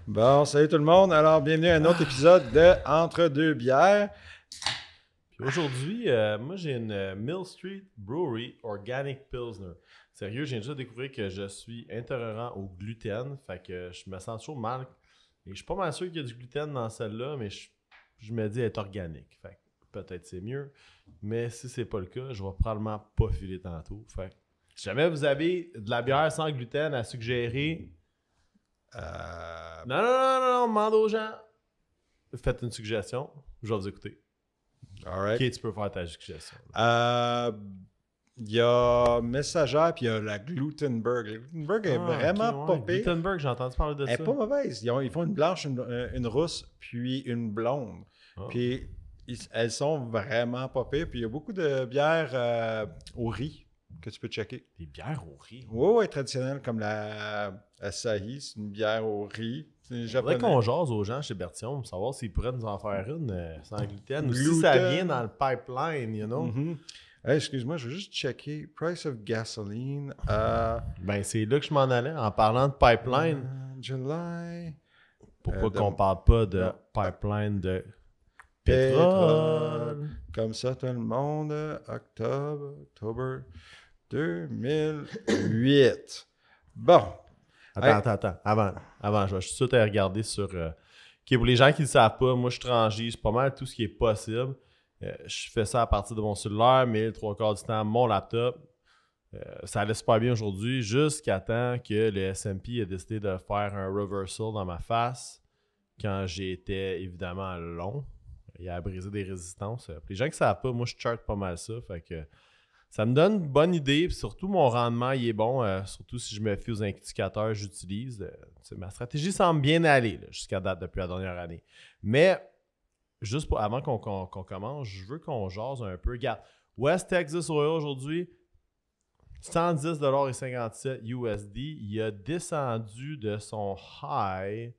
Bon, salut tout le monde. Alors, bienvenue à un autre épisode de Entre deux bières. Puis aujourd'hui, moi j'ai une Mill Street Brewery Organic Pilsner. Sérieux, j'ai déjà découvert que je suis intolérant au gluten, fait que je me sens toujours mal. Et je suis pas mal sûr qu'il y a du gluten dans celle-là, mais je me dis elle est organique. Fait que peut-être c'est mieux. Mais si c'est pas le cas, je vais probablement pas filer tantôt. Fait que si jamais vous avez de la bière sans gluten à suggérer, non, demande aux gens. Faites une suggestion, je vais vous écouter. All right. Ok, tu peux faire ta suggestion. Il y a Messager puis il y a la Glutenberg. La Glutenberg est vraiment pas pire. Glutenberg, j'ai entendu parler de Elle ça. est pas mauvaise. Ils font une blanche, une rousse, puis une blonde. Oh. Puis elles sont vraiment pas pires. Puis il y a beaucoup de bières au riz que tu peux checker. Des bières au riz. Oui, traditionnelles comme la Asahi, c'est une bière au riz. Il faudrait qu'on jase aux gens chez Bertillon pour savoir s'ils pourraient nous en faire une sans gluten ou si ça vient dans le pipeline, you know? Mm-hmm. Hey, excuse-moi, je vais juste checker. Price of gasoline. Ben, c'est là que je m'en allais en parlant de pipeline. July. Pourquoi qu'on parle pas de pipeline de pétrole? Comme ça, tout le monde. Octobre 2008. Bon. Attends. Avant, je vais juste tout à regarder sur... OK, pour les gens qui ne le savent pas, moi, je transige pas mal tout ce qui est possible. Je fais ça à partir de mon cellulaire, mais le 3/4 du temps, mon laptop. Ça allait super bien aujourd'hui, jusqu'à temps que le S&P ait décidé de faire un reversal dans ma face quand j'étais évidemment long. Il a brisé des résistances. Pour les gens qui ne savent pas, moi, je charte pas mal ça. Fait que ça me donne une bonne idée. Puis surtout, mon rendement, il est bon. Surtout si je me fie aux indicateurs que j'utilise. Ma stratégie semble bien aller jusqu'à date depuis la dernière année. Mais juste avant qu'on commence, je veux qu'on jase un peu. Regarde, West Texas Oil aujourd'hui, 110,57 USD. Il a descendu de son high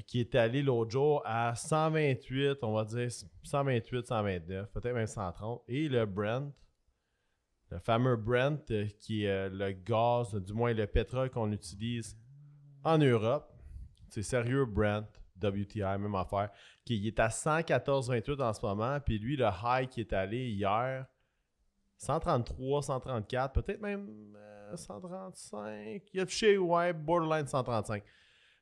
qui est allé l'autre jour à 128, on va dire 128, 129, peut-être même 130. Et le Brent, le fameux Brent qui est le gaz, du moins le pétrole qu'on utilise en Europe. C'est sérieux Brent, WTI, même affaire. Il est à 114,28 en ce moment. Puis lui, le high qui est allé hier, 133, 134, peut-être même 135. Il a touché, ouais, borderline 135.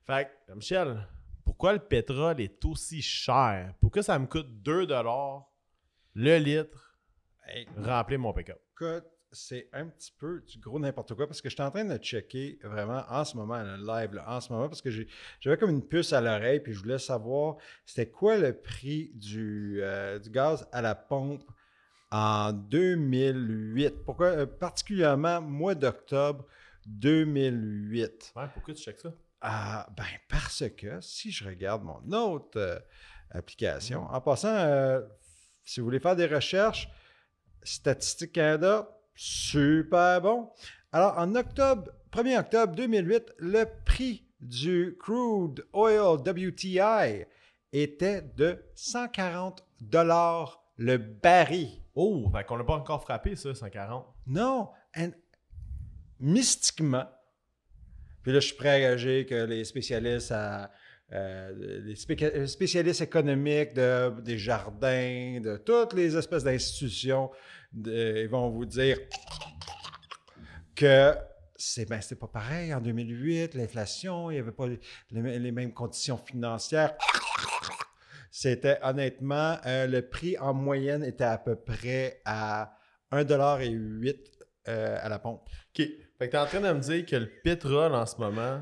Fait que, Michel, pourquoi le pétrole est aussi cher? Pourquoi ça me coûte 2$ le litre remplir mon pick-up? Écoute, c'est un petit peu du gros n'importe quoi parce que je suis en train de checker vraiment en ce moment, le live, là, en ce moment, parce que j'avais comme une puce à l'oreille puis je voulais savoir c'était quoi le prix du gaz à la pompe en 2008. Pourquoi? Particulièrement mois d'octobre 2008. Ouais, pourquoi tu checkes ça? Ben parce que si je regarde mon autre application, en passant, si vous voulez faire des recherches, Statistique Canada, super bon. Alors, en 1er octobre 2008, le prix du crude oil WTI était de 140$ le baril. Oh, fait qu'on n'a pas encore frappé ça, 140. Non, mystiquement, puis là, je suis prêt à gager que les spécialistes économiques des jardins, de toutes les espèces d'institutions, ils vont vous dire que c'était pas pareil en 2008, l'inflation, il n'y avait pas les mêmes conditions financières. C'était honnêtement, le prix en moyenne était à peu près à 1,08$ à la pompe. OK. Fait que t'es en train de me dire que le pétrole en ce moment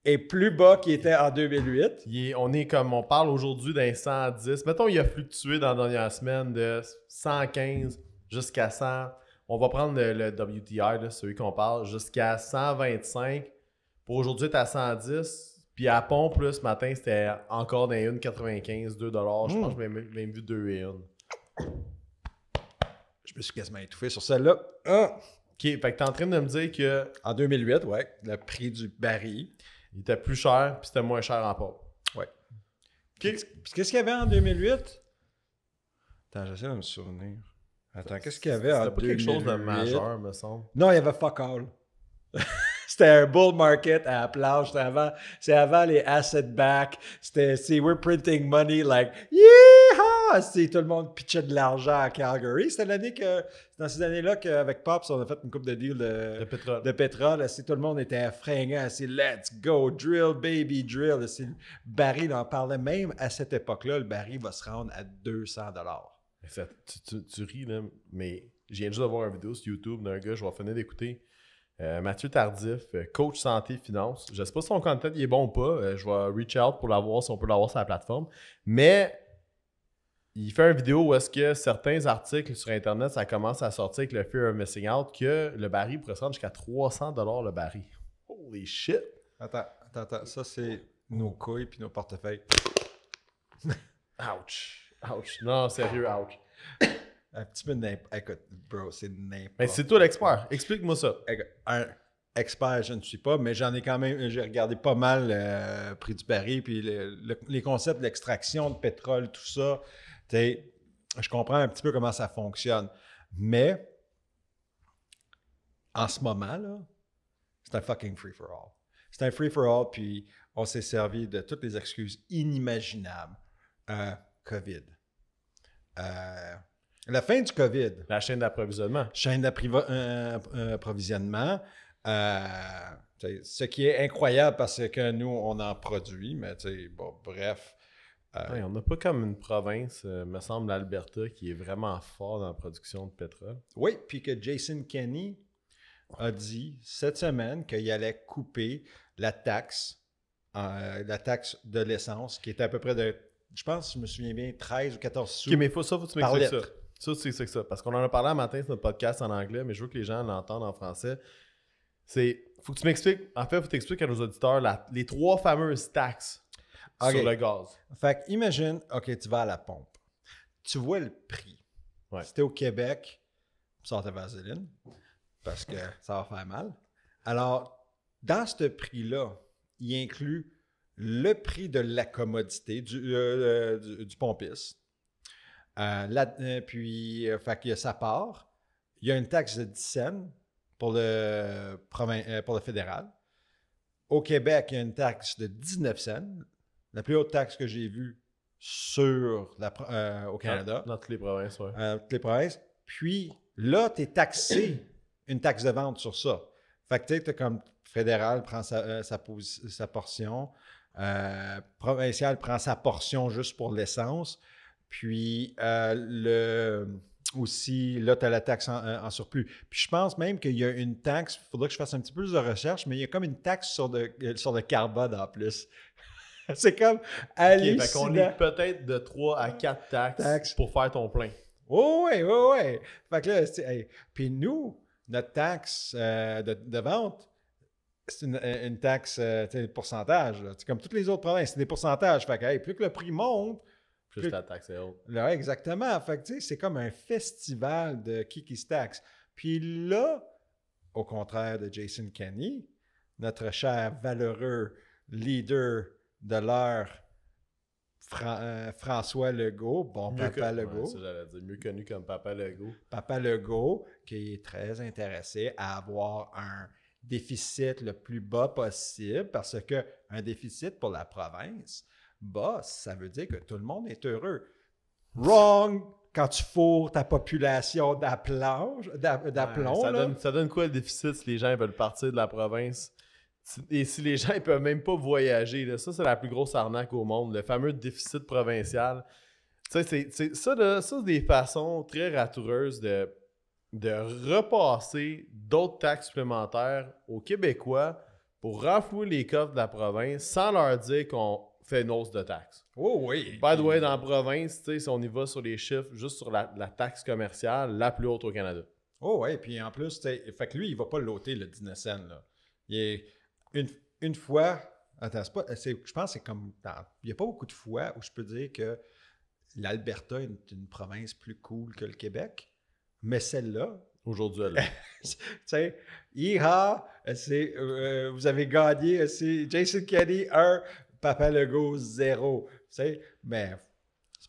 est plus bas qu'il était en 2008. On parle aujourd'hui d'un 110. Mettons, il a fluctué dans la dernière semaine de 115 jusqu'à 100. On va prendre le WTI, là, celui qu'on parle, jusqu'à 125. Pour aujourd'hui, t'es à 110. Puis à pompe, là, ce matin, c'était encore dans 1,95, 2$. Je pense que j'ai même vu 2 et 1. Je me suis quasiment étouffé sur celle-là. OK, fait que t'es en train de me dire que... En 2008, ouais, le prix du baril. Il était plus cher, puis c'était moins cher en pompe. Ouais. Puis qu'est-ce qu'il y avait en 2008? Attends, j'essaie de me souvenir. Attends, qu'est-ce qu'il y avait en 2008? C'était pas quelque chose de majeur, me semble. Non, il y avait fuck all. C'était un bull market à la plage. C'est avant les asset back. C'est we're printing money like yeehaw! Tout le monde pitchait de l'argent à Calgary. Dans ces années-là qu'avec Pops, on a fait une coupe de deals de pétrole. Tout le monde était fringant. C'est let's go, drill, baby, drill. Le baril, on en parlait même à cette époque-là. Le baril va se rendre à 200 $. Tu ris, là, mais je viens juste de voir une vidéo sur YouTube d'un gars, je vais finir d'écouter. Mathieu Tardif, coach santé finance. Je ne sais pas si son content il est bon ou pas. Je vais reach out pour l'avoir si on peut l'avoir sur la plateforme. Mais il fait une vidéo où est-ce que certains articles sur Internet, ça commence à sortir avec le fear of missing out, que le baril pourrait se rendre jusqu'à 300 $ le baril. Holy shit! Attends. Ça, c'est nos couilles puis nos portefeuilles. Ouch! Non, sérieux, ouch. Un petit peu écoute, bro, c'est n'importe. Mais c'est toi l'expert. Explique-moi ça. Un expert, je ne suis pas, mais j'ai regardé pas mal le prix du baril, puis les concepts de l'extraction de pétrole, tout ça. Je comprends un petit peu comment ça fonctionne. Mais, en ce moment, là, c'est un fucking free-for-all. C'est un free-for-all, puis on s'est servi de toutes les excuses inimaginables. COVID. La fin du COVID. La chaîne d'approvisionnement. Chaîne d'approvisionnement. Ce qui est incroyable parce que nous, on en produit, mais bon, bref. Ouais, on n'a pas comme une province, me semble, l'Alberta, qui est vraiment fort dans la production de pétrole. Oui, puis que Jason Kenney a dit cette semaine qu'il allait couper la taxe de l'essence, qui était à peu près de, je pense, je me souviens bien, 13 ou 14 sous. OK, mais faut que tu m'expliques ça. Ça, c'est ça. Parce qu'on en a parlé un matin sur notre podcast en anglais, mais je veux que les gens l'entendent en français. Faut que tu m'expliques, en fait, faut que tu expliques à nos auditeurs les 3 fameuses taxes sur le gaz. Fait que imagine, OK, tu vas à la pompe. Tu vois le prix. Ouais. Si t'es au Québec, sors ta vaseline, parce que ça va faire mal. Alors, dans ce prix-là, il inclut le prix de la commodité du pompiste. Puis, fait qu'il y a sa part. Il y a une taxe de 10 cents pour le fédéral. Au Québec, il y a une taxe de 19 cents. La plus haute taxe que j'ai vue au Canada. Dans toutes les provinces, oui. Toutes les provinces. Puis là, tu es taxé une taxe de vente sur ça. Fait que tu sais, comme fédéral prend sa portion, provincial prend sa portion juste pour l'essence. Puis aussi, là, tu as la taxe en surplus. Puis je pense même qu'il y a une taxe, il faudrait que je fasse un petit peu plus de recherche, mais il y a comme une taxe sur le carbone en plus. C'est comme hallucinant. Okay, fait qu'on est peut-être de 3 à 4 taxes pour faire ton plein. Oui. Fait que là, puis nous, notre taxe de vente, c'est une taxe, pourcentage. C'est comme toutes les autres provinces, c'est des pourcentages. Fait que plus que le prix monte, plus la taxe est haute. Là, exactement. Fait que c'est comme un festival de qui se taxe. Puis là, au contraire de Jason Kenney, notre cher valeureux leader de l'heure, François Legault, Papa Legault. Ça, j'allais dire, mieux connu comme Papa Legault. Papa Legault, qui est très intéressé à avoir un déficit le plus bas possible, parce qu'un déficit pour la province, ça veut dire que tout le monde est heureux. Wrong! Quand tu fourres ta population d'aplomb, ça donne quoi le déficit si les gens veulent partir de la province? Et si les gens ne peuvent même pas voyager, là, ça, c'est la plus grosse arnaque au monde, le fameux déficit provincial. Ça, c'est des façons très ratoureuses de repasser d'autres taxes supplémentaires aux Québécois pour renflouer les coffres de la province sans leur dire qu'on fait une hausse de taxes. Oh oui! By the way, dans la province, si on y va sur les chiffres, juste sur la taxe commerciale, la plus haute au Canada. Oh oui, puis en plus, fait que lui, il ne va pas l'ôter, le 19 cents. Là. Il est une fois... Attends, je pense que c'est comme... Il n'y a pas beaucoup de fois où je peux dire que l'Alberta est une province plus cool que le Québec, mais celle-là... Aujourd'hui, elle tu sais, vous avez gagné, c'est Jason Kenney 1, Papa Legault 0. Tu sais, mais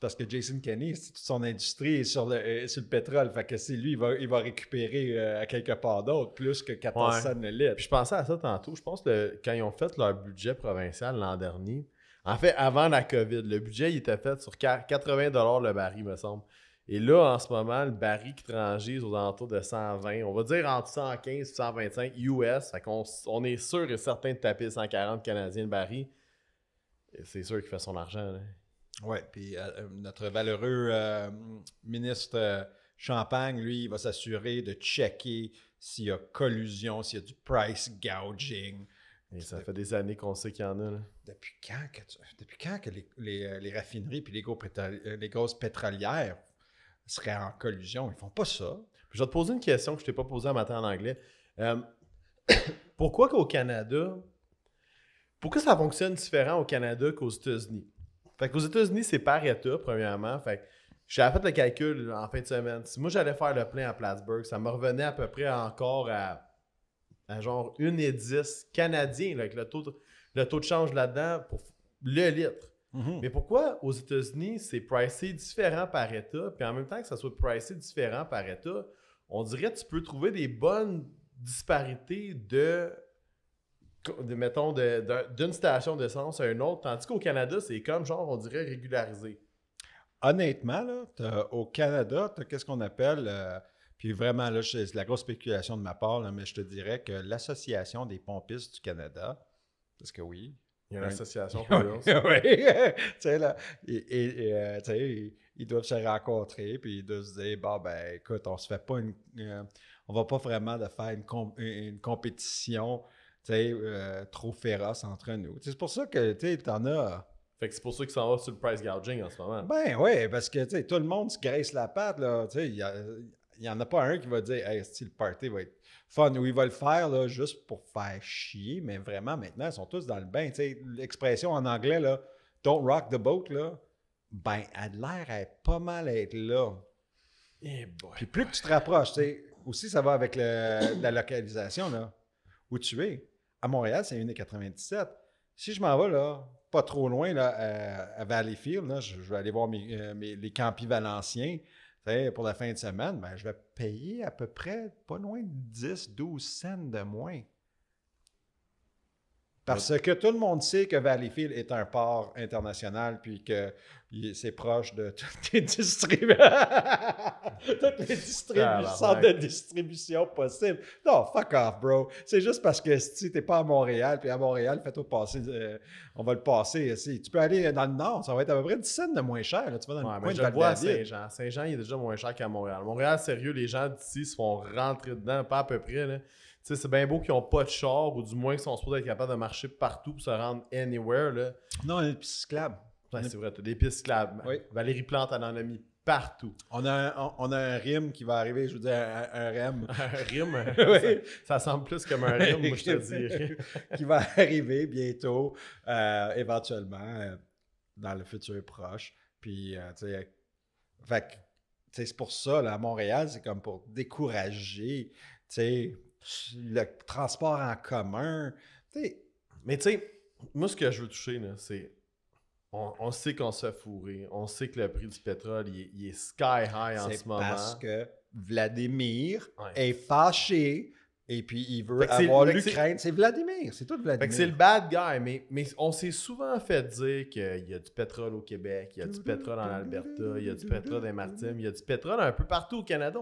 parce que Jason Kenney, toute son industrie est sur le pétrole. Fait que c'est lui, il va récupérer à quelque part d'autre, plus que 14 cents le litre. Puis je pensais à ça tantôt. Je pense que quand ils ont fait leur budget provincial l'an dernier, en fait, avant la COVID, le budget il était fait sur 80 $ le baril, me semble. Et là, en ce moment, le baril qui transige aux alentours de 120, on va dire entre 115 et 125 US. Fait qu'on on est sûr et certain de taper 140 Canadiens le baril. Et c'est sûr qu'il fait son argent. Oui, puis notre valeureux ministre Champagne, lui, il va s'assurer de checker s'il y a collusion, s'il y a du price gouging. Et ça fait des années qu'on sait qu'il y en a. Là. Depuis quand que les raffineries et les grosses pétrolières seraient en collusion? Ils font pas ça. Puis je vais te poser une question que je t'ai pas posée un matin en anglais. Pourquoi qu'au Canada, pourquoi ça fonctionne différent au Canada qu'aux États-Unis? Fait qu'aux États-Unis, c'est par État, premièrement. Fait que j'avais fait le calcul en fin de semaine. Si moi, j'allais faire le plein à Plattsburgh, ça me revenait à peu près encore à genre 1,10 canadiens, là, avec le taux de change là-dedans pour le litre. Mm-hmm. Mais pourquoi aux États-Unis, c'est pricé différent par État, puis en même temps que ça soit pricé différent par État, on dirait que tu peux trouver des bonnes disparités mettons, d'une station d'essence à une autre, tandis qu'au Canada, c'est comme, genre, on dirait régularisé. Honnêtement, là, au Canada, tu as qu'est-ce qu'on appelle, puis vraiment, là, c'est la grosse spéculation de ma part, là, mais je te dirais que l'Association des pompistes du Canada, parce que oui. Il y a une association pour eux. Oui, tu sais, là, tu sais, ils doivent se rencontrer, puis ils doivent se dire, bon, ben, écoute, on se fait pas on va pas vraiment de faire une compétition, tu sais, trop féroce entre nous. C'est pour ça que, tu sais, t'en as... Fait que c'est pour ça qu'ils s'en vont sur le price gouging en ce moment. Ben oui, parce que, tu sais, tout le monde se graisse la patte, là, tu sais, il y en a pas un qui va dire, hey, le party va être fun, ou il va le faire, là, juste pour faire chier, mais vraiment, maintenant, ils sont tous dans le bain, tu sais, l'expression en anglais, là, don't rock the boat, là, ben, elle a l'air à pas mal être là. Puis plus que tu te rapproches, tu sais, aussi, ça va avec la localisation, là, où tu es. À Montréal, c'est 1,97. Si je m'en vais, là, pas trop loin, là, à Valleyfield, là, je vais aller voir les campis valenciens pour la fin de semaine, ben, je vais payer à peu près pas loin de 10-12 cents de moins. Parce que tout le monde sait que Valleyfield est un port international puis que c'est proche de toutes les centres de distribution possibles. Non, fuck off, bro. C'est juste parce que si t'es pas à Montréal, puis à Montréal, fais-toi passer, on va le passer. Tu peux aller dans le nord, ça va être à peu près 10 cents de moins cher. Là. Tu vas dans le coin de je le vois à Saint-Jean. Saint-Jean, il est déjà moins cher qu'à Montréal. Montréal, sérieux, les gens d'ici se font rentrer dedans, pas à peu près, là. Tu sais, c'est bien beau qu'ils n'ont pas de char ou du moins qu'ils sont supposés être capables de marcher partout pour se rendre anywhere. Là. Non, on a des pistes cyclables. Ouais, c'est vrai, tu as des pistes cyclables. Oui. Valérie Plante, elle en a mis partout. On a un RIM qui va arriver, je vous dis un REM. Un RIM? Oui. Ça semble plus comme un RIM, moi je te dirais. Qui va arriver bientôt, éventuellement, dans le futur proche. Puis, tu sais, c'est pour ça, là, à Montréal, c'est comme pour décourager, tu sais, le transport en commun. T'sais. Mais tu sais, moi, ce que je veux toucher, là, c'est... On sait qu'on se fait fourrer. On sait que le prix du pétrole, il est sky high en ce moment. C'est parce que Vladimir est fâché et puis il veut avoir l'Ukraine. C'est Vladimir, c'est tout Vladimir. Fait que c'est le bad guy, mais on s'est souvent fait dire qu'il y a du pétrole au Québec, il y a du pétrole en Alberta, il y a du pétrole dans les Maritimes, il y a du pétrole un peu partout au Canada.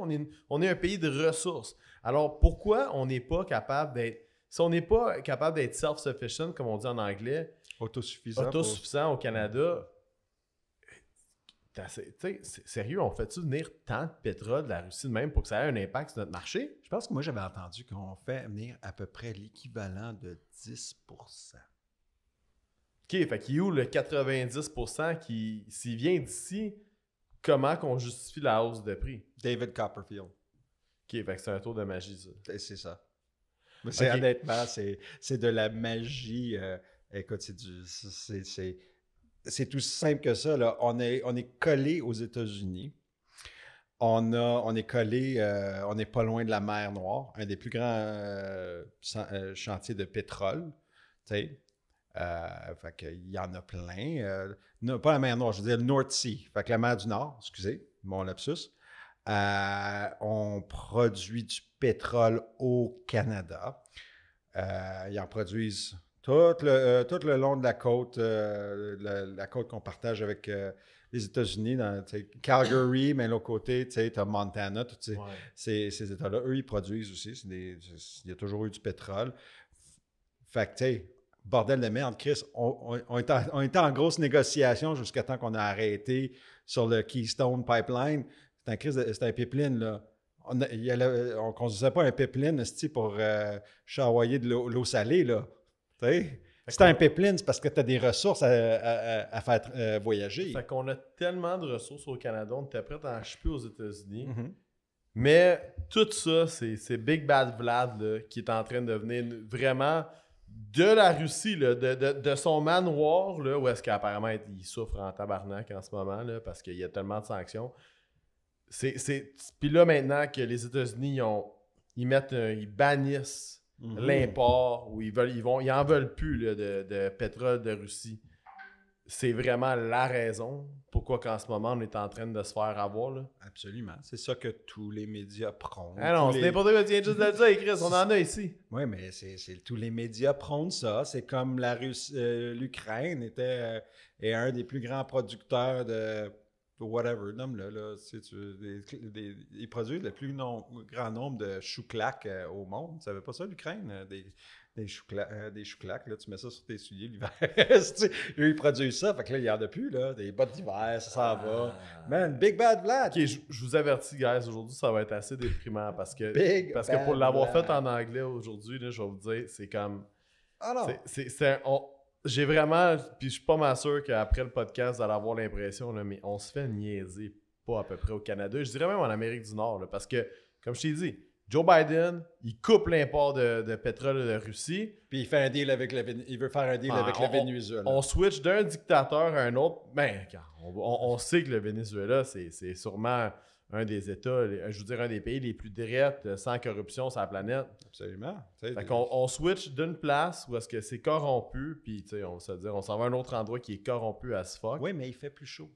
On est un pays de ressources. Alors pourquoi on n'est pas capable d'être... Si on n'est pas capable d'être self-sufficient, comme on dit en anglais, autosuffisant au Canada, sérieux, on fait-tu venir tant de pétrole de la Russie de même pour que ça ait un impact sur notre marché? Je pense que moi, j'avais entendu qu'on fait venir à peu près l'équivalent de 10%. OK, fait qu'il y a où le 90% qui, s'il vient d'ici, comment qu'on justifie la hausse de prix? David Copperfield. OK, fait que c'est un tour de magie, ça. C'est ça. Mais c'est honnêtement, c'est de la magie. Écoute, c'est tout simple que ça. Là. On est collé aux États-Unis. On est collé, on n'est pas loin de la mer Noire, un des plus grands chantiers de pétrole. Fait qu'il y en a plein. Pas la mer Noire, je veux dire le North Sea. Fait que la mer du Nord, excusez, mon lapsus. On produit du pétrole au Canada. Ils en produisent tout le long de la côte, la côte qu'on partage avec les États-Unis, dans Calgary, mais l'autre côté, tu as Montana, tous ces États-là. Eux, ils produisent aussi. Il y a toujours eu du pétrole. Fait que, tu sais, bordel de merde, Chris, on était en grosse négociation jusqu'à temps qu'on a arrêté sur le Keystone Pipeline. C'était un pipeline, là. On ne conduisait pas un pipeline pour charroyer de l'eau salée, là. Si un pipeline, c'est parce que tu as des ressources à faire voyager. Fait qu'on a tellement de ressources au Canada, on était prêt à en choper aux États-Unis. Mm-hmm. Mais tout ça, c'est Big Bad Vlad là, qui est en train de devenir vraiment de la Russie, là, de son manoir, là, où est-ce qu'apparemment il souffre en tabarnak en ce moment, là, parce qu'il y a tellement de sanctions. Puis là, maintenant que les États-Unis, ils bannissent l'import, ou ils en veulent plus là, de pétrole de Russie. C'est vraiment la raison pourquoi qu'en ce moment, on est en train de se faire avoir. Là. Absolument. C'est ça que tous les médias prônent. Ah non, c'est n'importe quoi. Tiens, juste de ça, Chris, on en a ici. Oui, mais tous les médias prônent ça. C'est comme l'Ukraine est un des plus grands producteurs de whatever, nomme-le. Là, ils produisent le plus grand nombre de chou-claques au monde. Tu savais pas ça, l'Ukraine? Des chou-claques, là, tu mets ça sur tes souliers l'hiver. Eux, ils produisent ça, fait que là, il n'y en a plus, là. Des bottes d'hiver, ça s'en va. Man, Big Bad Vlad! Ok, je vous avertis, guys, aujourd'hui, ça va être assez déprimant parce que pour l'avoir fait en anglais aujourd'hui, là, je vais vous dire, c'est comme... Ah non! J'ai vraiment... Puis je suis pas mal sûr qu'après le podcast, vous allez avoir l'impression, là, mais on se fait niaiser pas à peu près au Canada. Je dirais même en Amérique du Nord, là, parce que, comme je t'ai dit, Joe Biden, il coupe l'import de pétrole de Russie. Puis il fait un deal il veut faire un deal avec le Venezuela. On switch d'un dictateur à un autre. Ben, on sait que le Venezuela, c'est sûrement un des États, je veux dire, un des pays les plus directs, sans corruption sur la planète. Absolument. Fait qu'on switch d'une place où est-ce que c'est corrompu, puis on va se dire, on s'en va à un autre endroit qui est corrompu as fuck. Oui, mais il fait plus chaud.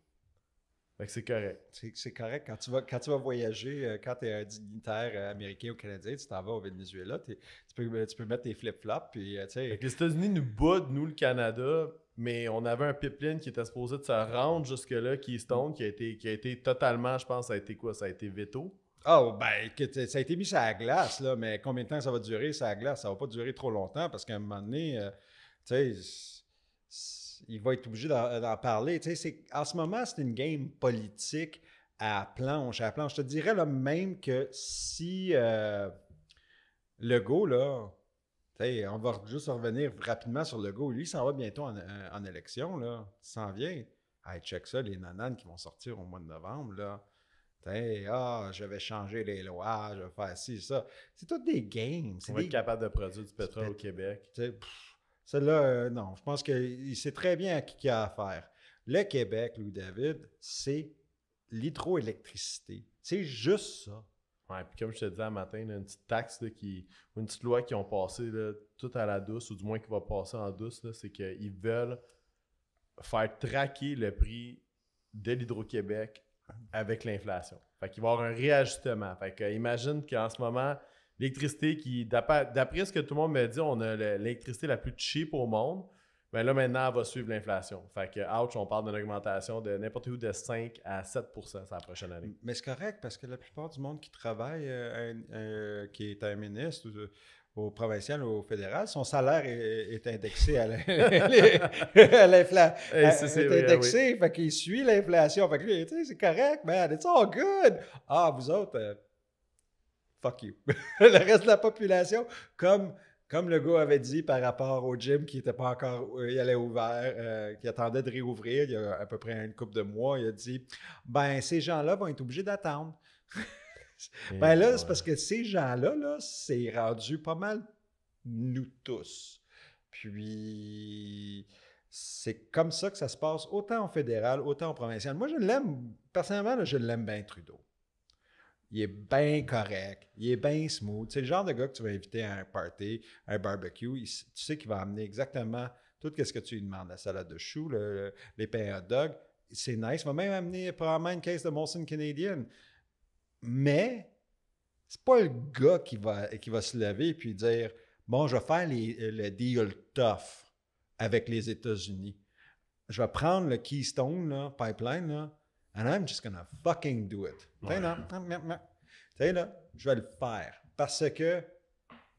Fait que c'est correct. C'est correct. Quand tu vas voyager, quand tu es un dignitaire américain ou canadien, tu t'en vas au Venezuela, tu peux mettre tes flip-flops. Puis, fait que les États-Unis nous boudent, nous, le Canada, mais on avait un pipeline qui était supposé de se rendre jusque-là, Keystone, qui a été totalement, je pense, ça a été quoi? Ça a été veto. Oh, ben, ça a été mis sur la glace, là, mais combien de temps ça va durer, sur la glace? Ça va pas durer trop longtemps parce qu'à un moment donné, tu sais, il va être obligé d'en parler. Tu sais, en ce moment, c'est une game politique à planche. Je te dirais là, même que si Legault, là, on va juste revenir rapidement sur Legault. Lui, il s'en va bientôt en élection. Là. Il s'en vient. Hey, check ça, les nananes qui vont sortir au mois de novembre. Là. Je vais changer les lois, je vais faire ci, ça. C'est tout des games. On va être capable de produire du pétrole au Québec. Celle-là, non. Je pense qu'il sait très bien à qui il a affaire. Le Québec, Louis-David, c'est l'hydroélectricité. C'est juste ça. Ouais, puis comme je te disais un matin, là, une petite taxe, là, ou une petite loi qui ont passé là, tout à la douce, ou du moins qui va passer en douce, là, c'est qu'ils veulent faire traquer le prix de l'Hydro-Québec avec l'inflation. Fait qu'il va y avoir un réajustement. Fait que imagine qu'en ce moment, l'électricité qui, d'après ce que tout le monde me dit, on a l'électricité la plus cheap au monde. Ben là, maintenant, elle va suivre l'inflation. Fait que, ouch, on parle d'une augmentation de n'importe où de 5 à 7% la prochaine année. Mais c'est correct parce que la plupart du monde qui travaille, qui est un ministre au provincial ou au fédéral, son salaire est indexé à l'inflation. C'est indexé, fait qu'il suit l'inflation. Fait que lui, tu sais, c'est correct, man, it's all good. Ah, vous autres, fuck you. Le reste de la population, comme le gars avait dit par rapport au gym qui n'était pas encore il allait ouvert, qui attendait de réouvrir il y a à peu près une couple de mois, il a dit ben ces gens-là vont être obligés d'attendre. Ben là, c'est parce que ces gens-là, là, c'est rendu pas mal nous tous. Puis c'est comme ça que ça se passe autant au fédéral, autant au provincial. Moi, je l'aime, personnellement, là, je l'aime bien Trudeau. Il est bien correct, il est bien smooth. C'est le genre de gars que tu vas inviter à un party, à un barbecue. Tu sais qu'il va amener exactement tout ce que tu lui demandes, la salade de choux, les pains hot dog, c'est nice. Il va même amener probablement une caisse de Molson Canadian. Mais c'est pas le gars qui va se lever et puis dire bon, je vais faire le deal tough avec les États-Unis. Je vais prendre le Keystone là, Pipeline là, and I'm just gonna fucking do it. Ouais. Tu sais, là, je vais le faire parce que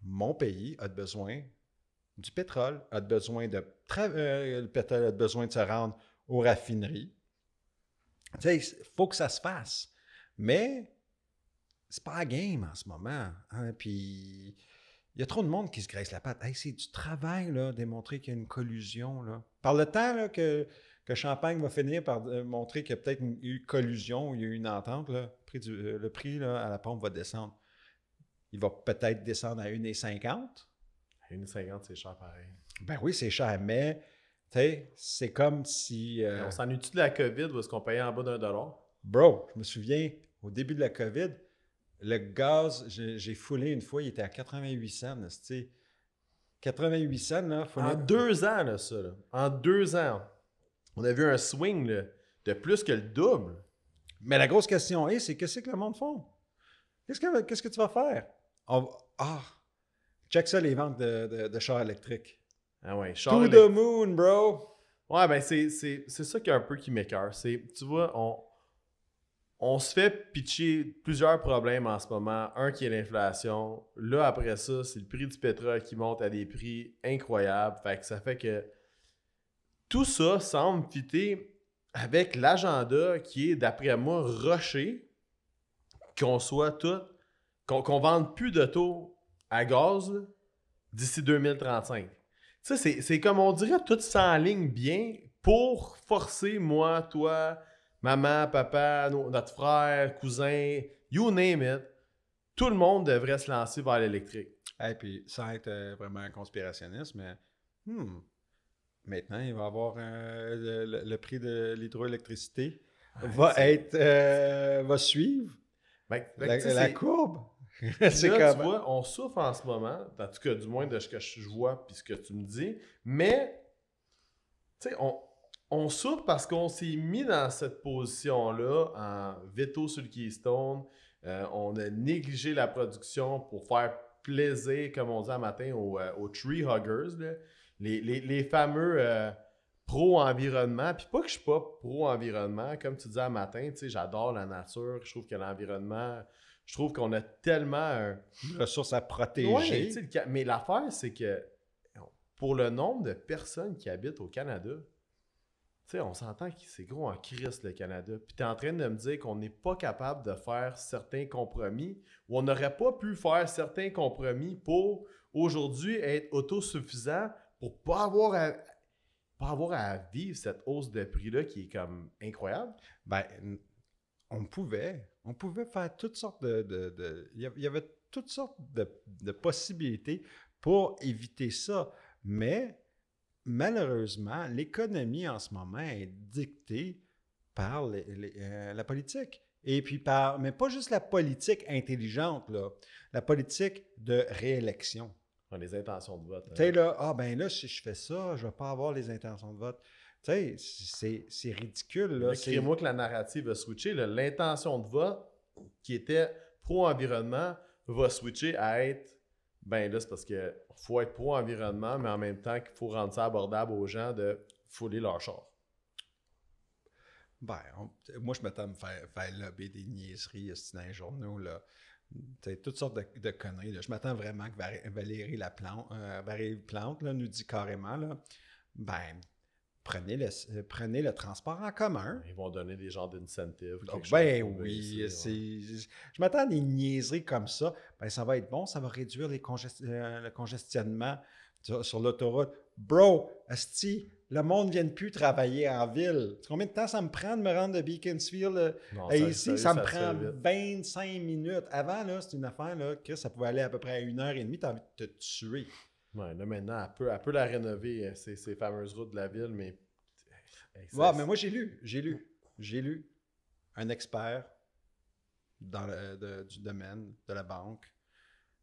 mon pays a besoin du pétrole, a besoin le pétrole a besoin de se rendre aux raffineries. Tu sais, il faut que ça se fasse. Mais c'est pas la game en ce moment. Hein? Puis il y a trop de monde qui se graisse la patte. Hey, c'est du travail, là, démontrer qu'il y a une collusion. Là. Par le temps là, que Champagne va finir par montrer qu'il y a peut-être eu collusion, il y a eu une entente, là, le prix là, à la pompe va descendre. Il va peut-être descendre à 1,50. 1,50, c'est cher pareil. Ben oui, c'est cher, mais c'est comme si... On s'ennuie-tu de la COVID ou est-ce qu'on payait en bas $1? Bro, je me souviens, au début de la COVID, le gaz, j'ai foulé une fois, il était à 88 cents. 88 cents, là. En 2 ans, là, ça. Là. En 2 ans, on a vu un swing là, de plus que le double. Mais la grosse question est, c'est qu'est-ce que le monde font? Qu'est-ce que tu vas faire? Check ça, les ventes de chars électriques. Ah ouais, To the moon, bro! Ouais, ben c'est ça qui est un peu qui m'écoeure. Tu vois, on se fait pitcher plusieurs problèmes en ce moment. Un qui est l'inflation. Là, après ça, c'est le prix du pétrole qui monte à des prix incroyables. Fait que ça fait que tout ça semble fitter avec l'agenda qui est, d'après moi, rushé, qu'on vende plus d'auto à gaz là, d'ici 2035. Tu sais, c'est comme on dirait, tout s'enligne bien pour forcer moi, toi, maman, papa, notre frère, cousin, you name it. Tout le monde devrait se lancer vers l'électrique. Et puis, sans être vraiment un conspirationniste, mais maintenant, il va y avoir le prix de l'hydroélectricité va suivre la courbe. C'est là, tu vois, on souffre en ce moment, en tout cas, du moins de ce que je vois puis ce que tu me dis, mais, tu sais, on souffre parce qu'on s'est mis dans cette position-là en veto sur le Keystone. On a négligé la production pour faire plaisir, comme on dit un matin, aux tree huggers, là. Les fameux pro-environnement. Puis pas que je suis pas pro-environnement, comme tu disais un matin, tu sais, j'adore la nature, je trouve que l'environnement, je trouve qu'on a tellement une ressource à protéger. Ouais, mais l'affaire, c'est que pour le nombre de personnes qui habitent au Canada, tu sais, on s'entend que c'est gros en crise, le Canada. Puis tu es en train de me dire qu'on n'est pas capable de faire certains compromis ou on n'aurait pas pu faire certains compromis pour aujourd'hui être autosuffisant pour pas avoir à vivre cette hausse de prix-là qui est comme incroyable. Ben, on pouvait faire toutes sortes il y avait toutes sortes de possibilités pour éviter ça. Mais malheureusement, l'économie en ce moment est dictée par la politique. Et puis mais pas juste la politique intelligente, là, la politique de réélection. Les intentions de vote. Tu sais, là, si je fais ça, je ne vais pas avoir les intentions de vote. Tu sais, c'est ridicule. Là. Écris-moi que la narrative va switcher. Là. L'intention de vote qui était pro-environnement va switcher à être, ben là, c'est parce qu'il faut être pro-environnement, mais en même temps qu'il faut rendre ça abordable aux gens de fouler leur char. Ben, moi, je m'attends à me faire lobber des niaiseries dans les journaux, là. Toutes sortes de conneries. Là. Je m'attends vraiment que Valérie Plante là, nous dit carrément, là, ben, prenez le transport en commun. Ils vont donner des genres d'incentives. Ben oui, je m'attends à des niaiseries comme ça. Ben, ça va être bon, ça va réduire le congestionnement sur l'autoroute. Bro, asti, le monde ne vient plus travailler en ville. Combien de temps ça me prend de me rendre de Beaconsfield ici? Ça me prend 25 minutes. Avant, là, c'est une affaire là, que ça pouvait aller à peu près à 1h30. Tu as envie de te tuer. Ouais, là, maintenant, elle peut la rénover, ces fameuses routes de la ville, mais... mais moi, j'ai lu un expert du domaine de la banque,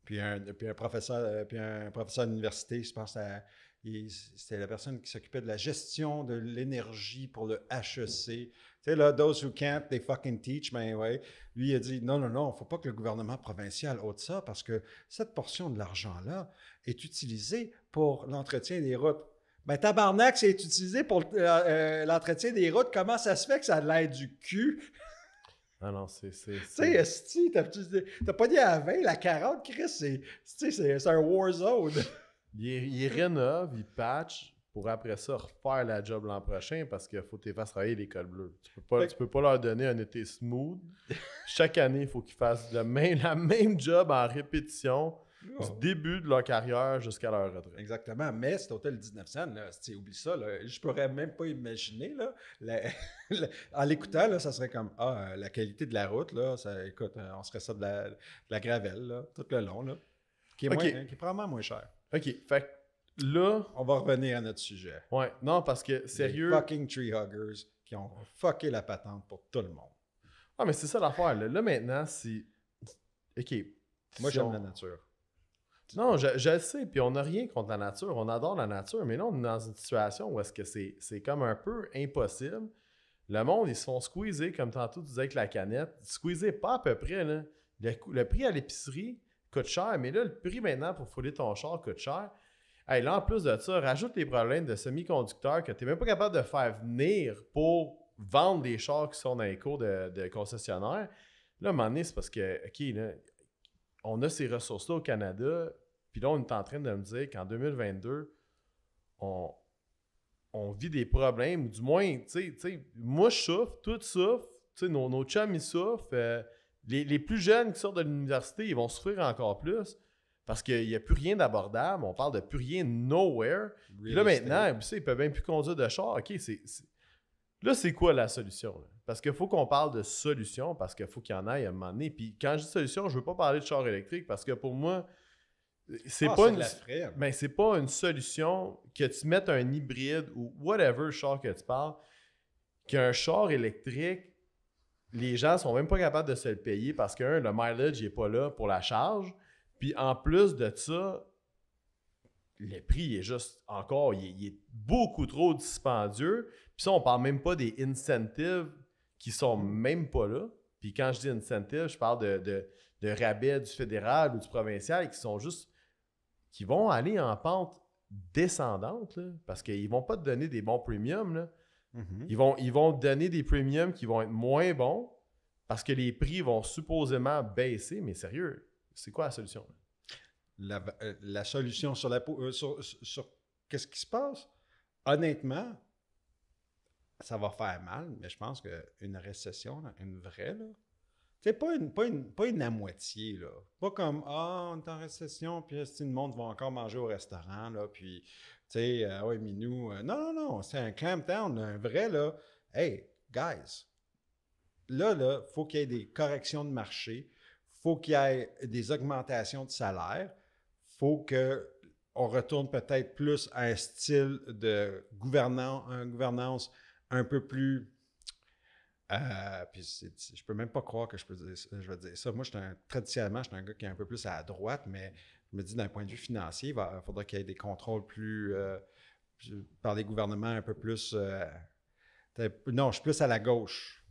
puis un professeur d'université, je pense, C'était la personne qui s'occupait de la gestion de l'énergie pour le HEC. Tu sais, là, those who can't, they fucking teach, mais ouais. Lui, il a dit, non, il ne faut pas que le gouvernement provincial ôte ça parce que cette portion de l'argent-là est utilisée pour l'entretien des routes. Ben, tabarnak, c'est utilisé pour l'entretien des routes. Comment ça se fait que ça a l'air du cul? Ah non, c'est... Tu sais, esti, t'as pas dit à 20, la 40, Chris, c'est un war zone. Il rénove, il patch pour après ça refaire la job l'an prochain parce qu'il faut que tu fasses travailler l'école bleue. Tu peux pas leur donner un été smooth. Chaque année, il faut qu'ils fassent la même job en répétition du début de leur carrière jusqu'à leur retraite. Exactement, mais cet hôtel 1900, là, oublie ça, là, je pourrais même pas imaginer, là, en l'écoutant, là, ça serait comme, la qualité de la route, là, ça, écoute, on serait ça de la gravelle, là, tout le long, là, qui est probablement moins cher. OK, fait que là... On va revenir à notre sujet. Ouais, non, parce que, sérieux... Les fucking tree huggers qui ont fucké la patente pour tout le monde. Ah, mais c'est ça l'affaire, là. Là, maintenant, c'est... OK. Moi, j'aime la nature. Non, je le sais, puis on n'a rien contre la nature, on adore la nature, mais là, on est dans une situation où est-ce que c'est comme un peu impossible. Le monde, ils se font squeezer, comme tantôt tu disais avec la canette. Squeezer pas à peu près, là. Le prix à l'épicerie coûte cher, mais là, le prix maintenant pour fouler ton char coûte cher. Hey, là, en plus de ça, rajoute les problèmes de semi-conducteurs que tu n'es même pas capable de faire venir pour vendre des chars qui sont dans les cours de concessionnaires. Là, à un moment donné, c'est parce que, OK, là, on a ces ressources-là au Canada, puis là, on est en train de me dire qu'en 2022, on vit des problèmes, ou du moins, tu sais, moi, je souffre, tout souffre, tu sais, nos chums, ils souffrent. Les plus jeunes qui sortent de l'université, ils vont souffrir encore plus parce qu'il n'y a plus rien d'abordable. On parle de plus rien nowhere. Puis là, maintenant, ils ne peuvent même plus conduire de char. OK, là, c'est quoi la solution? Là? Parce qu'il faut qu'on parle de solution, parce qu'il faut qu'il y en ait à un moment donné. Puis quand je dis solution, je ne veux pas parler de char électrique parce que pour moi, c'est pas une solution que tu mettes un hybride ou whatever char que tu parles, qu'un char électrique, les gens sont même pas capables de se le payer parce que, le mileage n'est pas là pour la charge. Puis en plus de ça, le prix est juste encore, il est beaucoup trop dispendieux. Puis ça, on parle même pas des incentives qui sont même pas là. Puis quand je dis incentives, je parle de rabais du fédéral ou du provincial qui vont aller en pente descendante, là, parce qu'ils vont pas te donner des bons premiums, là. Mm-hmm. Ils vont donner des premiums qui vont être moins bons parce que les prix vont supposément baisser. Mais sérieux, c'est quoi la solution? La solution sur sur qu'est-ce qui se passe? Honnêtement, ça va faire mal, mais je pense qu'une récession, là, une vraie, là, c'est pas une à moitié, là. Pas comme, on est en récession, puis le monde va encore manger au restaurant, là, puis, tu sais, ouais, Minou. Non, c'est un clampdown, un vrai, là. Hey, guys, là, faut qu'il y ait des corrections de marché, faut qu'il y ait des augmentations de salaire, faut qu'on retourne peut-être plus à un style de gouvernance un peu plus... puis je peux même pas croire que je vais dire ça. Moi, traditionnellement, je suis un gars qui est un peu plus à la droite, mais je me dis d'un point de vue financier, il faudra qu'il y ait des contrôles plus par les gouvernements un peu plus... non, je suis plus à la gauche,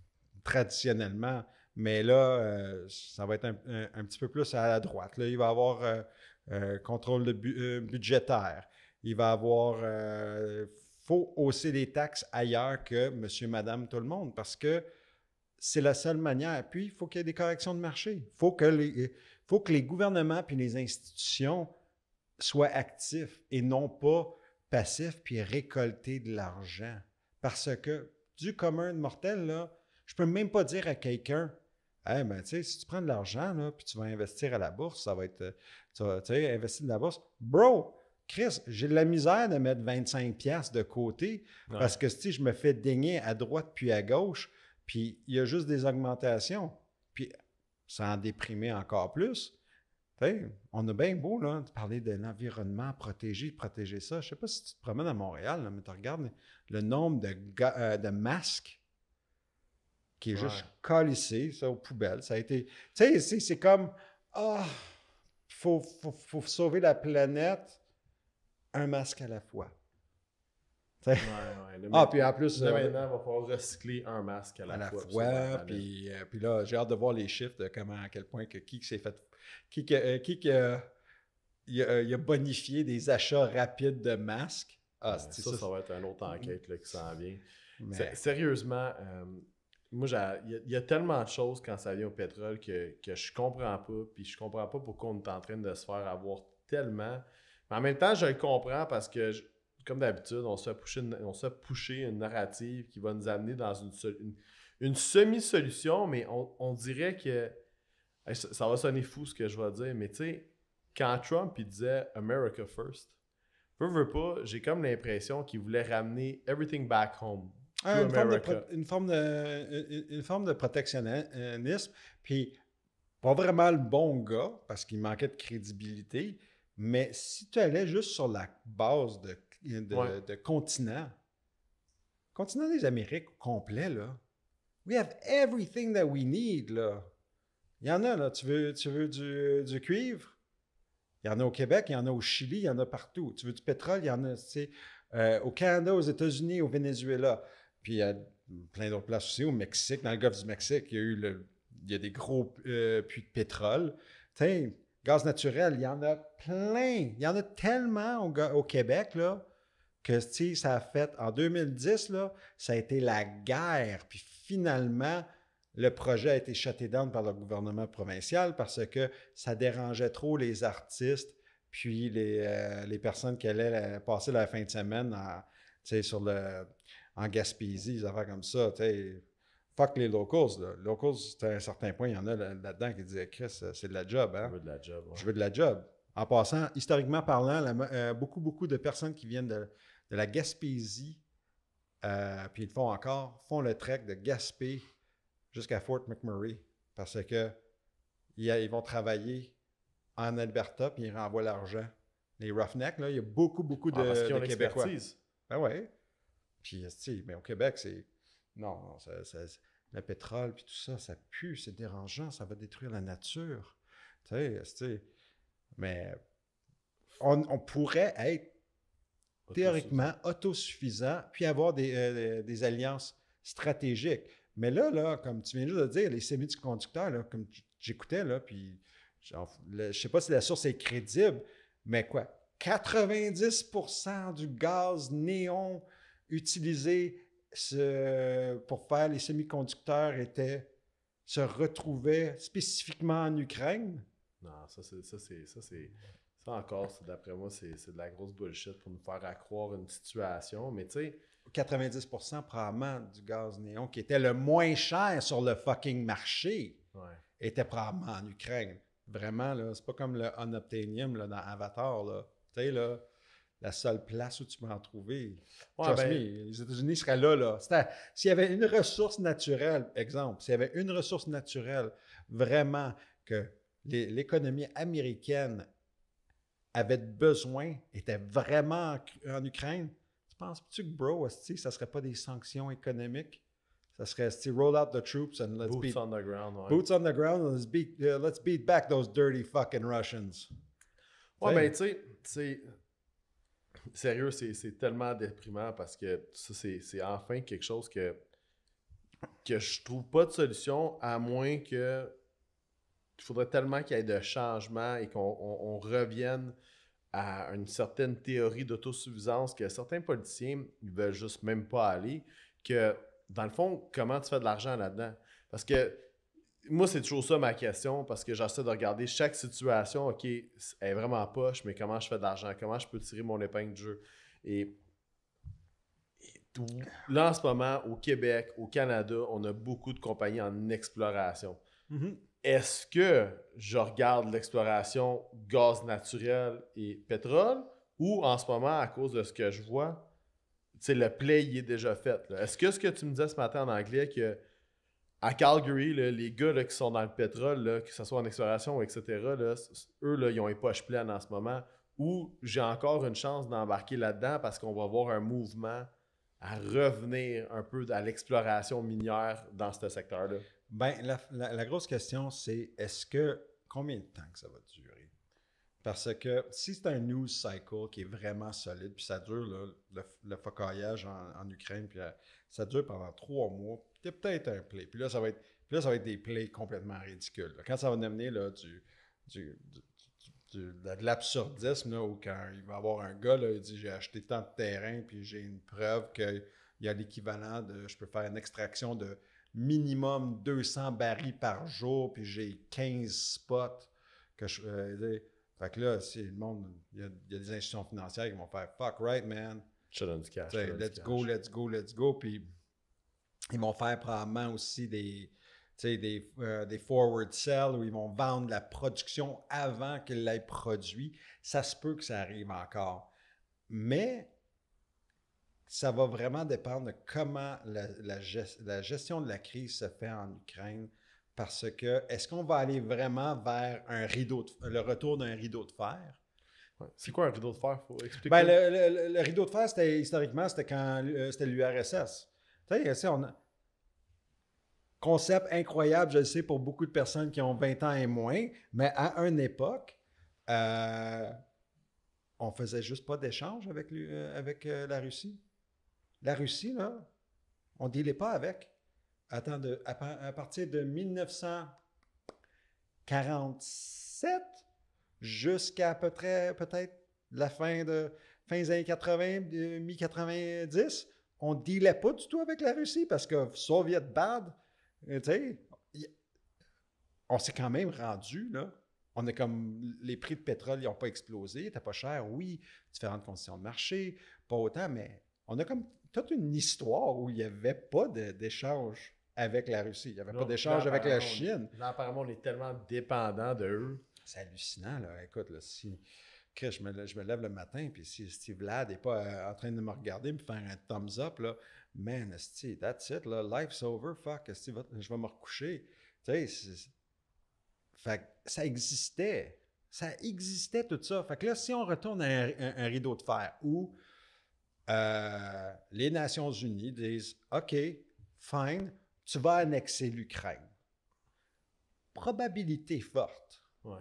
traditionnellement, mais là, ça va être un petit peu plus à la droite. Là, il va y avoir contrôle budgétaire. Il va y avoir... faut hausser les taxes ailleurs que monsieur, madame, tout le monde, parce que c'est la seule manière. Puis, il faut qu'il y ait des corrections de marché. Il faut que les gouvernements puis les institutions soient actifs et non pas passifs puis récolter de l'argent. Parce que du commun de mortel, là, je peux même pas dire à quelqu'un, hey, ben, tu sais, si tu prends de l'argent, là, puis tu vas investir à la bourse, ça va être, tu sais, investir de la bourse. Bro! Chris, j'ai de la misère de mettre 25$ de côté parce que si je me fais daigner à droite puis à gauche, puis il y a juste des augmentations, puis ça en déprimait encore plus. T'sais, on a bien beau là, de parler de l'environnement, protéger ça. Je ne sais pas si tu te promènes à Montréal, là, mais tu regardes le nombre de masques qui est juste calissé, ça, aux poubelles. Ça a été. Tu sais, c'est comme faut sauver la planète. un masque à la fois. Ouais. Puis en plus, là, maintenant, il va falloir recycler un masque à la fois. Puis là, j'ai hâte de voir les chiffres de à quel point qui s'est fait. Il a bonifié des achats rapides de masques. Ça va être une autre enquête là, qui s'en vient. Mais... Sérieusement, moi, il y a tellement de choses quand ça vient au pétrole que je comprends pas. Puis je comprends pas pourquoi on est en train de se faire avoir tellement. Mais en même temps, je le comprends parce que, comme d'habitude, on se fait pusher une narrative qui va nous amener dans une semi-solution, mais on dirait que. Ça va sonner fou ce que je vais dire, mais tu sais, quand Trump il disait America First, veux pas, j'ai comme l'impression qu'il voulait ramener everything back home. Une forme de protectionnisme, puis pas vraiment le bon gars, parce qu'il manquait de crédibilité, mais si tu allais juste sur la base de continent des Amériques au complet, là, we have everything that we need, là. Il y en a, là, tu veux du cuivre? Il y en a au Québec, il y en a au Chili, il y en a partout. Tu veux du pétrole? Il y en a, tu sais, au Canada, aux États-Unis, au Venezuela. Puis il y a plein d'autres places aussi, au Mexique, dans le golfe du Mexique, il y a des gros puits de pétrole. Tu sais, gaz naturel, il y en a plein. Il y en a tellement au Québec, là, que ça a fait, en 2010, là, ça a été la guerre. Puis finalement, le projet a été shutté down par le gouvernement provincial parce que ça dérangeait trop les artistes puis les personnes qui allaient passer la fin de semaine en Gaspésie, des affaires comme ça. Fuck les locals. Là. Locals, à un certain point, il y en a là-dedans qui disaient « Chris, c'est de la job. Hein? » Je veux de la job. Ouais. Je veux de la job. En passant, historiquement parlant, beaucoup de personnes qui viennent de la Gaspésie, puis ils le font encore, font le trek de Gaspé jusqu'à Fort McMurray parce que ils vont travailler en Alberta puis ils renvoient l'argent. Les Roughnecks, là, il y a beaucoup parce qu'ils ont de Québécois. l'expertise. Ben ouais. Puis, mais au Québec, c'est... Non, le pétrole puis tout ça, ça pue, c'est dérangeant, ça va détruire la nature. Tu sais, mais on pourrait être théoriquement autosuffisant puis avoir des alliances stratégiques. Mais là, comme tu viens juste de dire, les semi-conducteurs, là, comme j'écoutais, là, puis je ne sais pas si la source est crédible, mais quoi, 90% du gaz néon utilisé pour faire les semi-conducteurs se retrouvait spécifiquement en Ukraine? Non, ça encore, d'après moi, c'est de la grosse bullshit pour nous faire accroire une situation, mais tu sais... 90% probablement du gaz néon qui était le moins cher sur le fucking marché était probablement en Ukraine. Vraiment, là, c'est pas comme le unobtainium là, dans Avatar, là. Tu sais, là, la seule place où tu peux en trouver. Trust me, les États-Unis seraient là. S'il y avait une ressource naturelle, exemple, s'il y avait une ressource naturelle vraiment que l'économie américaine avait besoin, était vraiment en Ukraine, penses-tu que, bro, ça serait pas des sanctions économiques? Ça serait, roll out the troops and let's Boots on the ground, ouais. Boots on the ground and let's beat back those dirty fucking Russians. Ouais, ben, tu sais, sérieux, c'est tellement déprimant parce que ça, c'est enfin quelque chose que je trouve pas de solution, à moins que il faudrait tellement qu'il y ait de changements et qu'on revienne à une certaine théorie d'autosuffisance que certains politiciens ne veulent juste même pas aller, que dans le fond, comment tu fais de l'argent là-dedans? Parce que moi, c'est toujours ça ma question, parce que j'essaie de regarder chaque situation, OK, elle est vraiment poche, mais comment je fais de l'argent? Comment je peux tirer mon épingle du jeu? Et là, en ce moment, au Québec, au Canada, on a beaucoup de compagnies en exploration. Mm-hmm. Est-ce que je regarde l'exploration gaz naturel et pétrole ou en ce moment, à cause de ce que je vois, le play il est déjà fait? Là. Est-ce que ce que tu me disais ce matin en anglais, que à Calgary, là, les gars là, qui sont dans le pétrole, là, que ce soit en exploration, etc., là, eux, là, ils ont les poches pleines en ce moment, ou j'ai encore une chance d'embarquer là-dedans parce qu'on va avoir un mouvement à revenir un peu à l'exploration minière dans ce secteur-là? Ben, la grosse question, c'est combien de temps que ça va durer? Parce que si c'est un news cycle qui est vraiment solide, puis ça dure, là, le focaillage en Ukraine, puis ça dure pendant 3 mois, il y a peut-être un play. Puis là, ça va être des plays complètement ridicules. Là. Quand ça va devenir là, de l'absurdisme, là, où quand il va y avoir un gars, là, il dit j'ai acheté tant de terrain, puis j'ai une preuve qu'il y a l'équivalent de, je peux faire une extraction de minimum 200 barils par jour, puis j'ai 15 spots que je. Fait que là, si le monde, il y a des institutions financières qui vont faire fuck right, man. Je te donne du cash. Let's go. Puis ils vont faire probablement aussi des forward sell où ils vont vendre la production avant qu'ils l'aient produit. Ça se peut que ça arrive encore. Mais ça va vraiment dépendre de comment la gestion de la crise se fait en Ukraine. Parce que, est-ce qu'on va aller vraiment vers le retour d'un rideau de fer? Ouais. C'est quoi un rideau de fer? Faut expliquer. Ben, le rideau de fer, historiquement, c'était quand c'était l'URSS. Tu sais, concept incroyable, je le sais, pour beaucoup de personnes qui ont 20 ans et moins, mais à une époque, on faisait juste pas d'échange avec la Russie. La Russie, là, on ne dealait pas avec. Attends, à partir de 1947 jusqu'à peu près, peut-être la fin des années 80, mi-90, on ne dealait pas du tout avec la Russie parce que Soviet bad, tu sais, on s'est quand même rendu, là. On a comme, les prix de pétrole, ils n'ont pas explosé, c'était pas cher, oui, différentes conditions de marché, pas autant, mais on a comme toute une histoire où il n'y avait pas d'échange avec la Russie. Il n'y avait pas d'échange avec la Chine. Là, apparemment, on est tellement dépendant d'eux. C'est hallucinant, là. Écoute, là, si je me lève le matin, puis si Steve Vlad n'est pas en train de me regarder, me faire un thumbs up, là, man, Steve, that's it, là, life's over, fuck, Steve, je vais me recoucher. Tu sais, fait que ça existait. Ça existait tout ça. Fait que là, si on retourne à un rideau de fer où les Nations Unies disent OK, fine, tu vas annexer l'Ukraine. Probabilité forte. Ouais.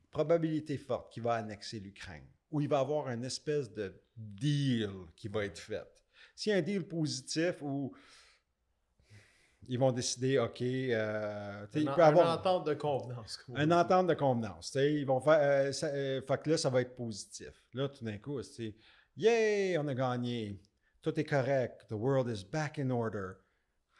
Probabilité forte qu'il va annexer l'Ukraine. Ou il va y avoir une espèce de deal qui va être fait. S'il y a un deal positif où ils vont décider, OK, Une entente de convenance. Une entente de convenance. Ils vont faire. Fait que là, ça va être positif. Là, tout d'un coup, c'est yay, on a gagné. Tout est correct. The world is back in order.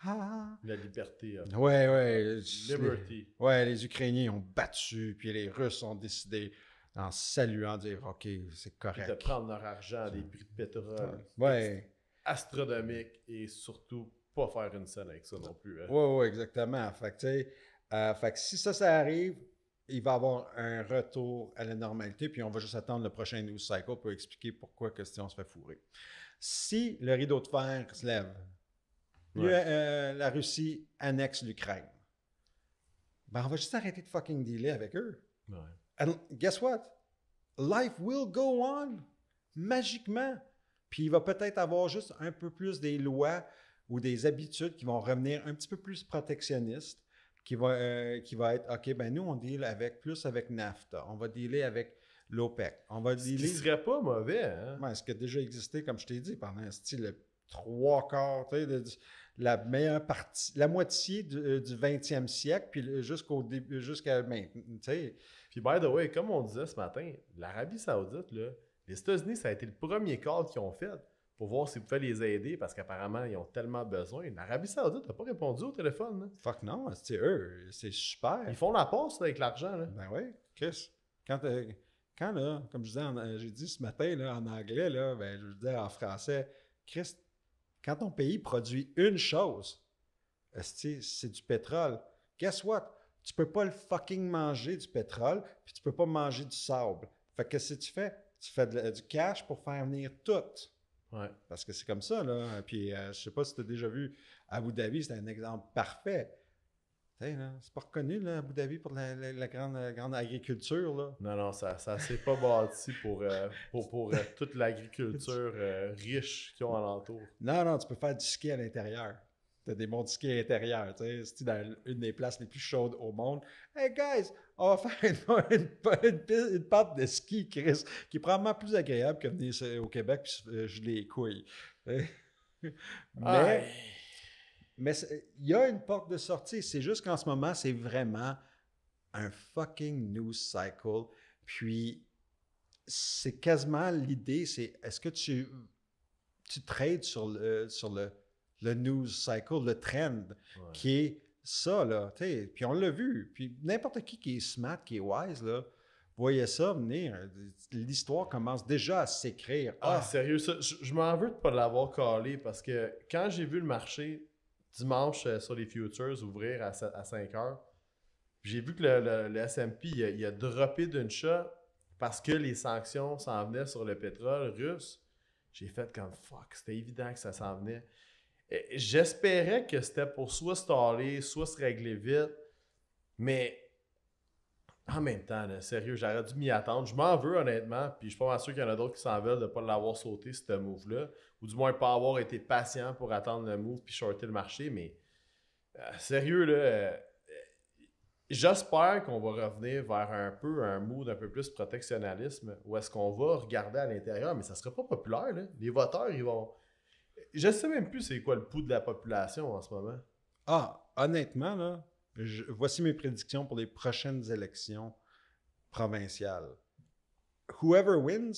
Ah. La liberté. Ouais. Liberty. Les Ukrainiens ont battu, puis les Russes ont décidé, en saluant, de dire OK, c'est correct. De prendre leur argent des prix de pétrole. Astronomiques et surtout pas faire une scène avec ça non plus. Hein. Oui, exactement. Fait que si ça arrive, il va y avoir un retour à la normalité, puis on va juste attendre le prochain news cycle pour expliquer pourquoi on se fait fourrer. Si le rideau de fer se lève, la Russie annexe l'Ukraine, ben on va juste arrêter de fucking dealer avec eux. Ouais. And guess what? Life will go on magiquement. Puis il va peut-être avoir juste un peu plus des lois ou des habitudes qui vont revenir un petit peu plus protectionnistes, qui va être, OK, ben nous, on deal plus avec NAFTA. On va dealer avec l'OPEC. On va dealer... Ce qui serait pas mauvais, hein? Ouais, ce qui a déjà existé, comme je t'ai dit, pendant le 3/4, la meilleure partie, la moitié du 20e siècle, puis jusqu'à maintenant, tu sais. Puis, by the way, comme on disait ce matin, l'Arabie Saoudite, là, les États-Unis, ça a été le premier call qu'ils ont fait pour voir s'ils pouvaient les aider parce qu'apparemment, ils ont tellement besoin. L'Arabie Saoudite n'a pas répondu au téléphone. Là. Fuck non, c'est eux, c'est super. Ils font la passe avec l'argent. Là. Ben oui, Chris. Quand là, comme je disais, j'ai dit ce matin là, en anglais, là, ben, je veux dire en français, Chris, quand ton pays produit une chose, c'est du pétrole. Guess what? Tu peux pas le fucking manger du pétrole, puis tu peux pas manger du sable. Fait que si tu fais du cash pour faire venir tout. Ouais. Parce que c'est comme ça, là. Puis je sais pas si tu as déjà vu Abu Dhabi, c'est un exemple parfait. Tu sais, là, c'est pas reconnu, là, Abu Dhabi, pour la grande agriculture, là. Non, ça s'est pas bâti pour toute l'agriculture riche qu'ils ont alentour. Non, tu peux faire du ski à l'intérieur. t'as des monts de ski intérieurs, tu sais, c'est dans une des places les plus chaudes au monde. Hey guys, on va faire une pente de ski, Chris, qui est probablement plus agréable que venir au Québec puis geler les couilles. Aïe. Mais il y a une porte de sortie. C'est juste qu'en ce moment, c'est vraiment un fucking news cycle. Puis, c'est quasiment l'idée, c'est est-ce que tu trades sur le news cycle, le trend, qui est ça, là. Puis on l'a vu. Puis n'importe qui est smart, qui est wise, là, voyait ça venir. L'histoire commence déjà à s'écrire. Sérieux, ça, je m'en veux de ne pas l'avoir collé parce que quand j'ai vu le marché dimanche sur les futures ouvrir à 5 heures, j'ai vu que le S&P il a droppé d'une shot parce que les sanctions s'en venaient sur le pétrole russe. J'ai fait comme fuck, c'était évident que ça s'en venait. Et j'espérais que c'était pour soit staller, soit se régler vite, mais en même temps, là, sérieux, j'aurais dû m'y attendre. Je m'en veux honnêtement, puis je suis pas mal sûr qu'il y en a d'autres qui s'en veulent de ne pas l'avoir sauté, ce move-là, ou du moins pas avoir été patient pour attendre le move puis shorter le marché, mais sérieux, là, j'espère qu'on va revenir vers un mood un peu plus protectionnalisme, où est-ce qu'on va regarder à l'intérieur, mais ça sera pas populaire, là. Les voteurs, ils vont... Je sais même plus c'est quoi le pouls de la population en ce moment. Honnêtement, là, voici mes prédictions pour les prochaines élections provinciales. Whoever wins,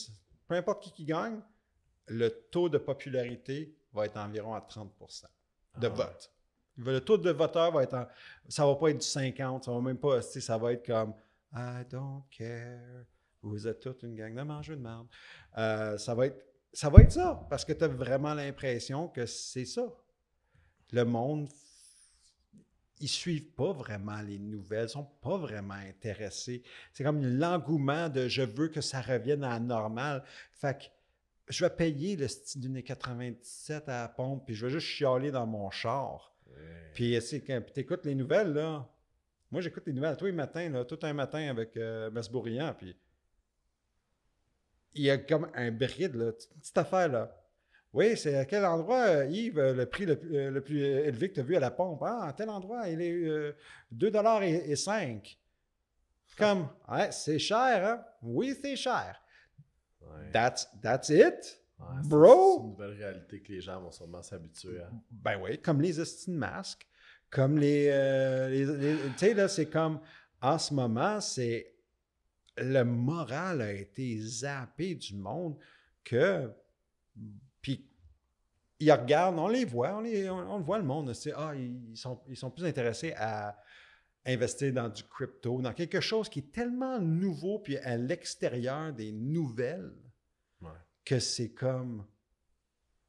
peu importe qui gagne, le taux de popularité va être environ à 30% de vote. Le taux de voteur va être ça va pas être du 50, ça va même pas, ça va être comme I don't care, vous êtes toute une gang de mangeurs de merde. Ça va être ça, parce que tu as vraiment l'impression que c'est ça. Le monde, ils suivent pas vraiment les nouvelles, ils sont pas vraiment intéressés. C'est comme l'engouement de « je veux que ça revienne à la normale ». Fait que je vais payer le style d'une 97 à la pompe, puis je vais juste chialer dans mon char. Ouais. Puis tu écoutes les nouvelles, là. Moi, j'écoute les nouvelles tous les matins, là, tout un matin avec Masbourian, puis il y a comme un bride, là, petite affaire, là. Oui, c'est à quel endroit, Yves, le prix le plus élevé que tu as vu à la pompe? À tel endroit, il est 2,05 $. Comme, ouais, c'est cher, hein? Oui, c'est cher. Ouais. That's it, ouais, bro. C'est une nouvelle réalité que les gens vont sûrement s'habituer à. Ben oui, comme les hosties de masques, comme les tu sais, là, c'est comme, en ce moment, c'est le moral a été zappé du monde que... Puis, ils regardent, on les voit, on le voit le monde. Ils sont plus intéressés à investir dans du crypto, dans quelque chose qui est tellement nouveau puis à l'extérieur des nouvelles que c'est comme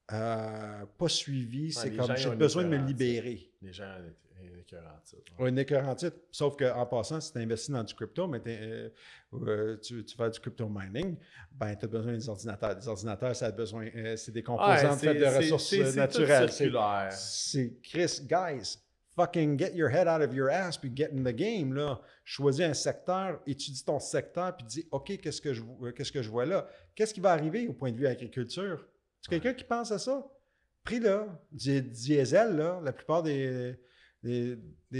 pas suivi. C'est comme j'ai besoin de me libérer. Les gens ont un écœur en titre. Un écœur en titre. Sauf qu'en passant, si tu investis dans du crypto, mais tu fais du crypto mining, ben tu as besoin des ordinateurs. Des ordinateurs, ça a besoin, c'est des composants de ressources naturelles. C'est Chris, guys, fucking get your head out of your ass puis get in the game, là. Choisis un secteur, étudie ton secteur puis dis, OK, qu'est-ce que je vois là? Qu'est-ce qui va arriver au point de vue agriculture? C'est quelqu'un qui pense à ça? Prix, là, du diesel, là, la plupart des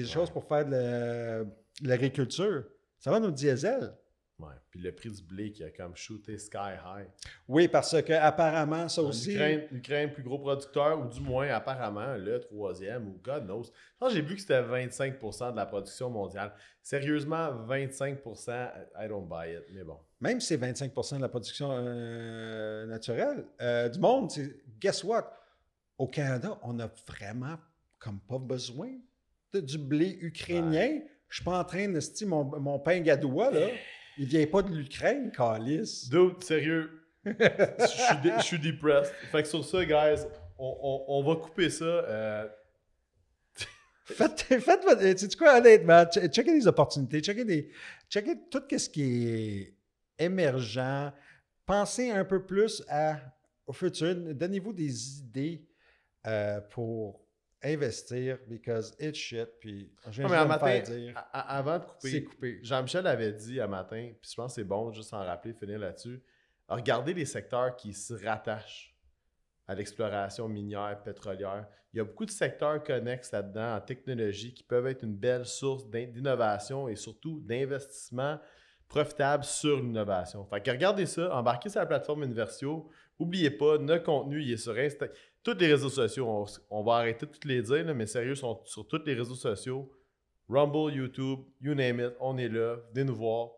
choses pour faire de l'agriculture, ça va dans le diesel. Ouais, puis le prix du blé qui a comme shooté sky high. Oui, parce que apparemment, ça aussi... L'Ukraine, plus gros producteur, ou du moins, apparemment, le troisième, ou God knows. Je pense que j'ai vu que c'était 25% de la production mondiale. Sérieusement, 25%, I don't buy it, mais bon. Même si c'est 25% de la production naturelle du monde, guess what? Au Canada, on n'a vraiment comme pas besoin du blé ukrainien. Ouais. Je suis pas en train de... Mon pain gadois, là, il vient pas de l'Ukraine, calice. Dude, sérieux. Je suis depressed. Fait que sur ça, guys, on va couper ça. Faites votre... Tu sais quoi, honnêtement, checkez les opportunités, checkez tout ce qui est émergent. Pensez un peu plus au futur. Donnez-vous des idées pour investir, because it's shit. Puis, je viens de me faire dire. Avant de couper, c'est coupé. Jean-Michel avait dit à matin, puis je pense que c'est bon juste s'en rappeler, finir là-dessus. Regardez les secteurs qui se rattachent à l'exploration minière, pétrolière. Il y a beaucoup de secteurs connexes là-dedans en technologie qui peuvent être une belle source d'innovation et surtout d'investissement profitable sur l'innovation. Fait que regardez ça, embarquez sur la plateforme Universio. N'oubliez pas, notre contenu, il est sur Instagram. Tous les réseaux sociaux, on va arrêter de toutes les dire, là, mais sérieux, sont sur tous les réseaux sociaux. Rumble, YouTube, you name it, on est là. Venez nous voir.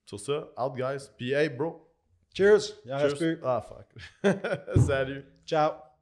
Sur ça, out guys. Puis hey bro. Cheers! Il en reste Cheers. plus. Ah fuck. Salut. Ciao!